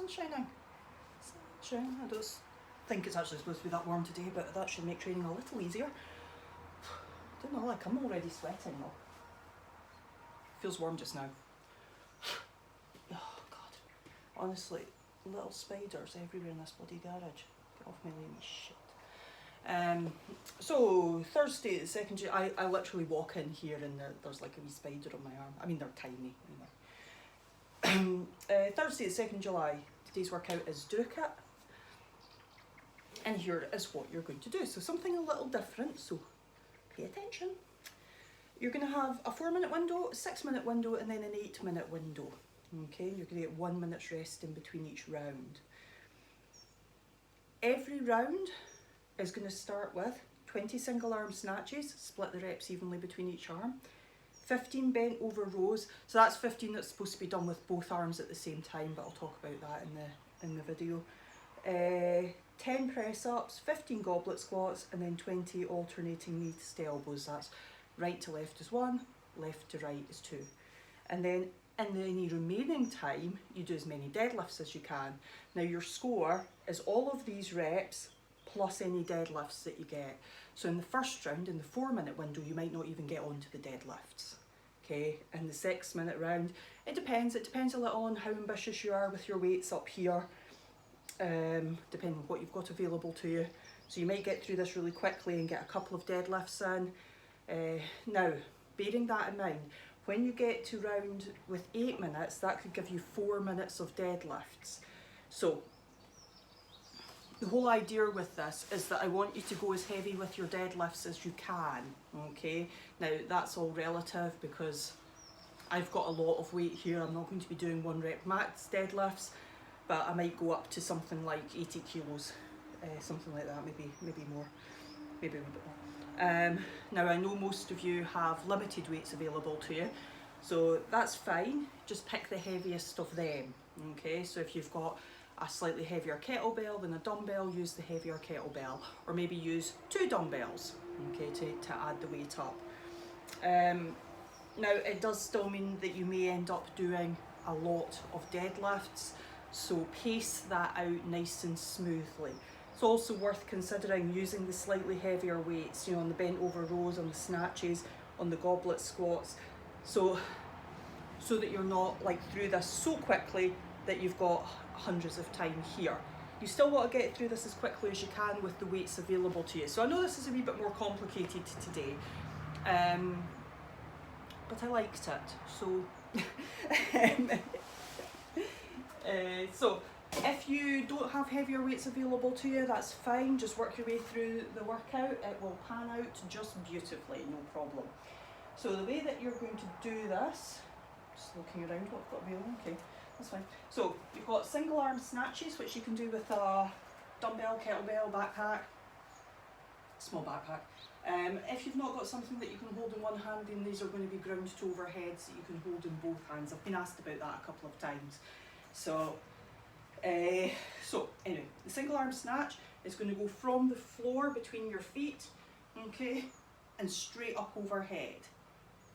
sun's shining. Sunshine. I don't think it's actually supposed to be that warm today, but that should make training a little easier. Don't know, like I'm already sweating though. Feels warm just now. Oh God. Honestly, little spiders everywhere in this bloody garage. Get off me, lady shit. So Thursday the 2nd July, I literally walk in here and there's like a wee spider on my arm. I mean, they're tiny, you know. Thursday the 2nd July, today's workout is Drookit. And here is what you're going to do. So something a little different, so pay attention. You're going to have a 4-minute window, a 6-minute window, and then an 8-minute window. Okay, you're going to get 1 minute's rest in between each round. Every round is going to start with 20 single arm snatches, split the reps evenly between each arm, 15 bent over rows, so that's 15 that's supposed to be done with both arms at the same time, but I'll talk about that in the video. 10 press ups, 15 goblet squats, and then 20 alternating knees to elbows. That's right to left is 1, left to right is 2. And then in any remaining time, you do as many deadlifts as you can. Now your score is all of these reps plus any deadlifts that you get. So in the first round, in the 4-minute window, you might not even get onto the deadlifts. Okay, in the 6-minute round, it depends a little on how ambitious you are with your weights up here, depending on what you've got available to you. So you might get through this really quickly and get a couple of deadlifts in. Now, bearing that in mind, when you get to round with 8 minutes, that could give you 4 minutes of deadlifts. So the whole idea with this is that I want you to go as heavy with your deadlifts as you can, okay? Now that's all relative because I've got a lot of weight here. I'm not going to be doing 1 rep max deadlifts, but I might go up to something like 80 kilos, something like that, maybe more, maybe a bit more. Now I know most of you have limited weights available to you, so that's fine. Just pick the heaviest of them, okay? So if you've got a slightly heavier kettlebell than a dumbbell, use the heavier kettlebell, or maybe use 2 dumbbells, okay, to add the weight up. Now it does still mean that you may end up doing a lot of deadlifts, so pace that out nice and smoothly. It's also worth considering using the slightly heavier weights, you know, on the bent over rows, on the snatches, on the goblet squats, so that you're not like through this so quickly that you've got hundreds of time here. You still want to get through this as quickly as you can with the weights available to you. So I know this is a wee bit more complicated today, but I liked it. So, so if you don't have heavier weights available to you, that's fine. Just work your way through the workout. It will pan out just beautifully, no problem. So the way that you're going to do this, just looking around what I've got available, okay. That's fine. So you've got single arm snatches, which you can do with a dumbbell, kettlebell, backpack, small backpack. If you've not got something that you can hold in one hand, then these are going to be ground to overheads that you can hold in both hands. I've been asked about that a couple of times. So, anyway, the single arm snatch is going to go from the floor between your feet, okay, and straight up overhead,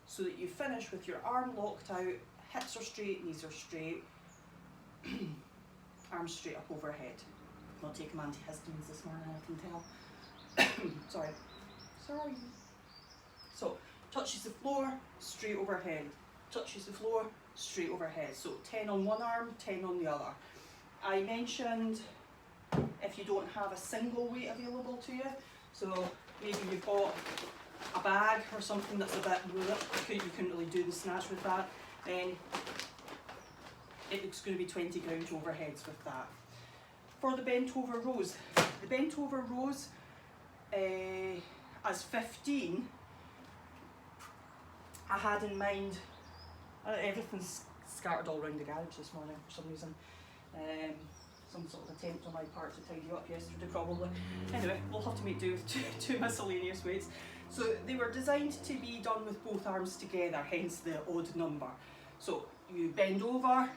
so that you finish with your arm locked out, hips are straight, knees are straight, arms straight up overhead. Not taking antihistamines this morning, I can tell. Sorry. So, touches the floor, straight overhead. Touches the floor, straight overhead. So 10 on one arm, 10 on the other. I mentioned if you don't have a single weight available to you, so maybe you've got a bag or something that's a bit, you couldn't really do the snatch with that, then it's going to be 20 ground overheads with that. For the bent over rows, as 15, I had in mind, everything's scattered all around the garage this morning for some reason. Some sort of attempt on my part to tidy up yesterday probably. Anyway, we'll have to make do with two miscellaneous weights. So they were designed to be done with both arms together, hence the odd number. So you bend over,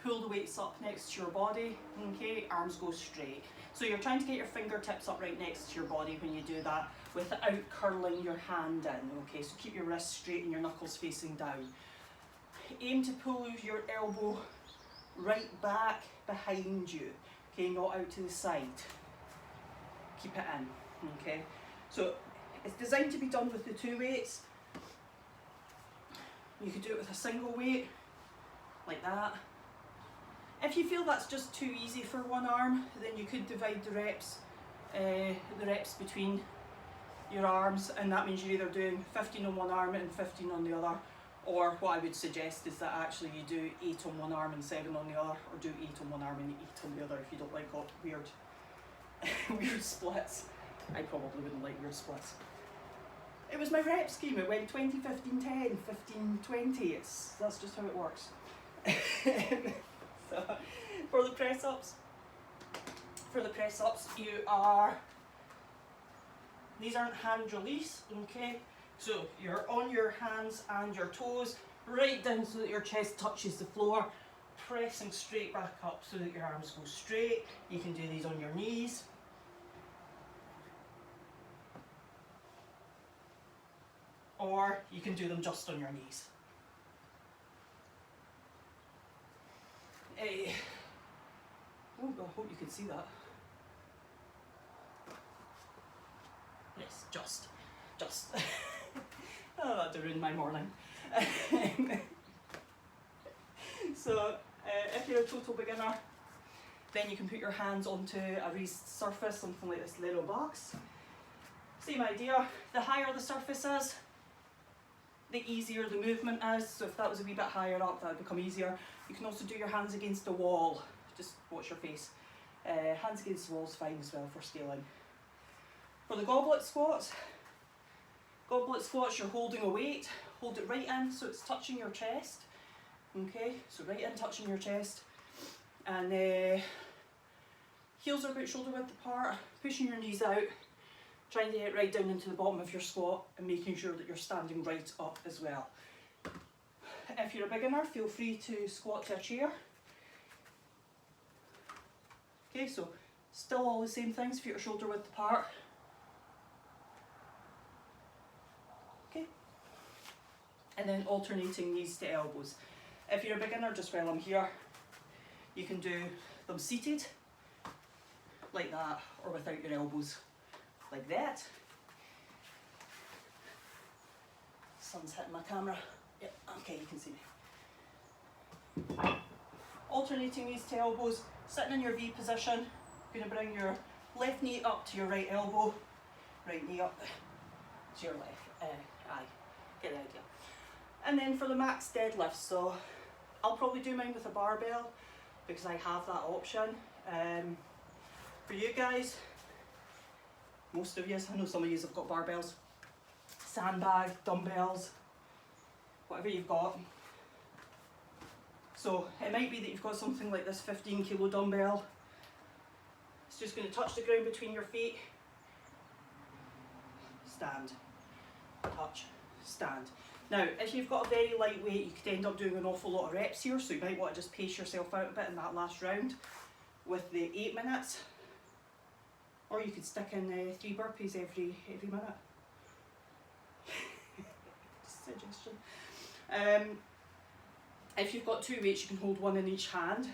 pull the weights up next to your body, okay, arms go straight. So you're trying to get your fingertips up right next to your body when you do that without curling your hand in, okay, so keep your wrists straight and your knuckles facing down. Aim to pull your elbow right back behind you, okay, not out to the side. Keep it in, okay. So it's designed to be done with the 2 weights. You could do it with a single weight, like that. If you feel that's just too easy for one arm, then you could divide the reps between your arms, and that means you're either doing 15 on one arm and 15 on the other, or what I would suggest is that actually you do 8 on one arm and 7 on the other, or do 8 on one arm and 8 on the other if you don't like all weird weird splits. I probably wouldn't like weird splits. It was my rep scheme. It went 20, 15, 10, 15, 20. That's just how it works. So for the press ups, these aren't hand release, okay? So you're on your hands and your toes, right down so that your chest touches the floor, pressing straight back up so that your arms go straight. You can do these on your knees. Or you can do them just on your knees. Oh, I hope you can see that. Yes, just. Oh, that ruined my morning. So, if you're a total beginner, then you can put your hands onto a raised surface, something like this little box. Same idea, the higher the surface is, the easier the movement is. So if that was a wee bit higher up, that would become easier. You can also do your hands against the wall. Just watch your face. Hands against the wall is fine as well for scaling. For the goblet squats, you're holding a weight. Hold it right in so it's touching your chest. Okay, so right in, touching your chest. And heels are about shoulder width apart, pushing your knees out, trying to get right down into the bottom of your squat and making sure that you're standing right up as well. If you're a beginner, feel free to squat to a chair. Okay, so still all the same things, feet are shoulder width apart. Okay, and then alternating knees to elbows. If you're a beginner, just while I'm here, you can do them seated, like that, or without your elbows, like that. Sun's hitting my camera. Yeah, okay, you can see me. Alternating knees to elbows, sitting in your V position. You're going to bring your left knee up to your right elbow, right knee up to your left. Get the idea. And then for the max deadlift, so I'll probably do mine with a barbell because I have that option. For you guys, most of you, I know some of you have got barbells, sandbag, dumbbells, whatever you've got. So it might be that you've got something like this 15 kilo dumbbell. It's just going to touch the ground between your feet. Stand, touch, stand. Now, if you've got a very light weight, you could end up doing an awful lot of reps here, so you might want to just pace yourself out a bit in that last round with the 8 minutes. Or you could stick in 3 burpees every minute. Just suggestion. If you've got 2 weights, you can hold one in each hand.